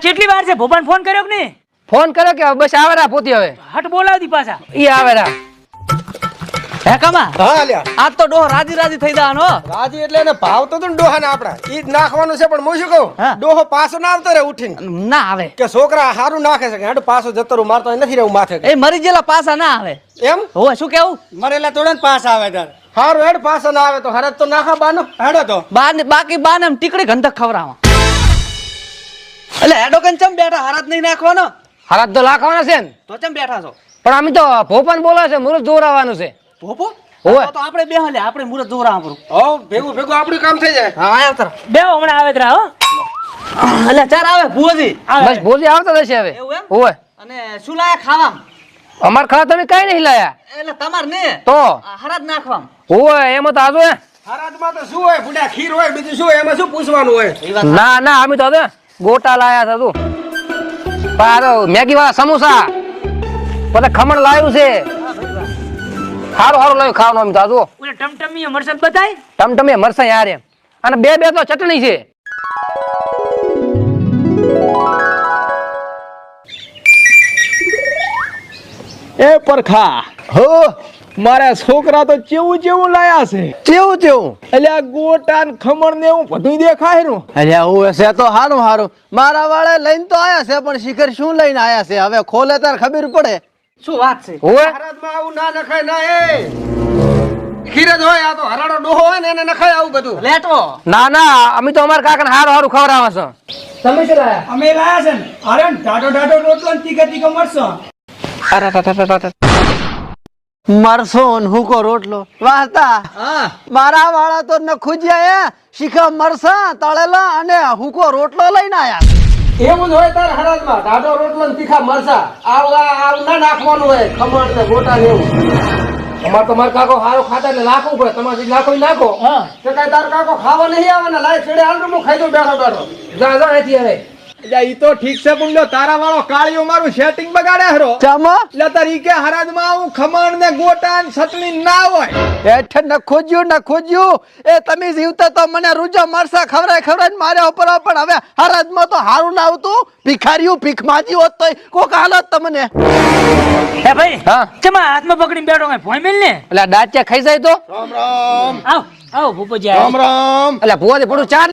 કેટલી વાર છે ભોપાને ફોન કર્યો કે નહીં? ફોન કર્યો કે બસ આવે રા પોતી હવે હટ બોલાવતી પાછા. ઈ આવે રા. હે કામા હા લ્યા આજ તો ડોહ રાજી રાજી થઈ જાવાનો હો. રાજી એટલે એને ભાવ તો ડોહા ને આપડા ઈ જ નાખવાનું છે પણ હું શું કહું હા. ડોહો પાછો ના આવતો રે ઉઠીને ના આવે કે છોકરા હારું નાખે છે કે હેડ પાછો જતો રહું મારતો નથી રહેવું માથે એ મરી ગયેલા પાછા ના આવે એમ હોવે શું કેવું મરેલા તોડે પાસ આવે તાર હારું હેડ પાછો ના આવે તો હરત તો નાખા બાનો હેડો તો બાકી બાને એમ ટીકડી ગંધક ખવરાવા એટલે હેડો કન ચમ બેઠા હારાત નહીં નાખવાનો હારાત તો લાખવાના છે ને તો ચમ બેઠા છો પણ અમે તો ભોપાન બોલાવે છે મુરત જોરાવાનું છે ભોપો હોવે. તો આપણે બે હલે આપણે મુરત જોરા આપણું હો ભેગું ભેગું આપણું કામ થઈ જાય હા આયા તર બે હમણાં આવે તરા હો. એટલે ચાર આવે ભુવજી બસ ભોજી આવતા જશે હવે એવું એમ? હોવે અને શું લાયા ખાવામ અમાર ખાવા તમે કઈ નહીં લાયા એટલે તમાર ને તો હારાત નાખવામ હોવે એમાં તો આજો હે હરાજમાં તો શું હોય બુડા ખીર હોય બીજું શું હોય એમાં શું પૂછવાનું હોય એ વાત ના ના અમે તો હવે ગોટા લાયા હતા તું પારો મેગી વાળા સમોસા પછી ખમણ લાવ્યું છે સારું સારું લાવ્યું ખાવાનું અમે તો આજો ઓલે ટમટમી મરસદ બતાય. ટમટમે મરસા યાર એમ અને બે બે તો ચટણી છે એ પરખા હો મારા છોકરા તો ચેવું ચેવું લાયા છે કેવું કેવું એટલે આ ગોટા ને ખમણ ને એવું બધું દેખાય નું અલ્યા હું છે તો હારું હારું મારા વાળે લઈને તો આયા છે પણ શિખર શું લઈને આયા છે હવે ખોલે તાર ખબર પડે શું વાત છે હોવે હરાજમાં આવું ના નખાય ના એ ખીર જ હોય આ તો હરાડો ડોહો હોય ને એને નખાય આવું બધું લેટો ના ના અમે તો અમારા કાકાને હારું હારું ખવડાવવા છે તમે શું લાયા? અમે લાયા છે ને અરે ઢાઢો ઢાઢો રોટલો ને તીખા તીખા મરસો મરસો ને હુકો રોટલો વાહતા મારા વાળા તો નખુજ્યા એ શિખર મરસા તળેલા અને હુકો રોટલો લઈને આયા એવું જ હોય તાર હરાજમાં ઢાઢો રોટલો ને તીખા મરસા આવું ના નાખવાનું હોય ખમણ ને ગોટા ને એવું અમાર તો માર કાકો હારો ખાતા એટલે નાખવું પડે તમારે જે નાખો ઈ નાખો તો કઈ તાર કાકો ખાવા નહીં આવે ને લાય છેડે હાલ હું ખાઈ દઉં બેઠો બેઠો જા જા અહીંથી હવે એટલે ઈ તો ઠીક છે પણ લ્યો તારા વાળો કાળિયો મારું સેટિંગ બગાડે હરો ચમ એટલે તાર ઈ કે હરાજમાં આવું ખમણ ને ગોટા ને ચટણી ના હોય હેઠ નખોજ્યું એ તમે જીવતા તો મને રૂજા મરસા ખવરાય માર્યા ઉપર પણ હવે હરાજમાં તો હારું ના આવતું ભિખારીયું ભીખ માજી હોત તો કોક હાલત તમને હે ભાઈ હા. ચમા હાથમાં પકડીને બેઠો કઈ ભોય મેલ ને. એટલે દાંતિયા ખાઈ જાય તો રામ રામ આવ આવ ભૂપોજી આવ. રામ રામ એટલે ભુવાજી પડું ચાર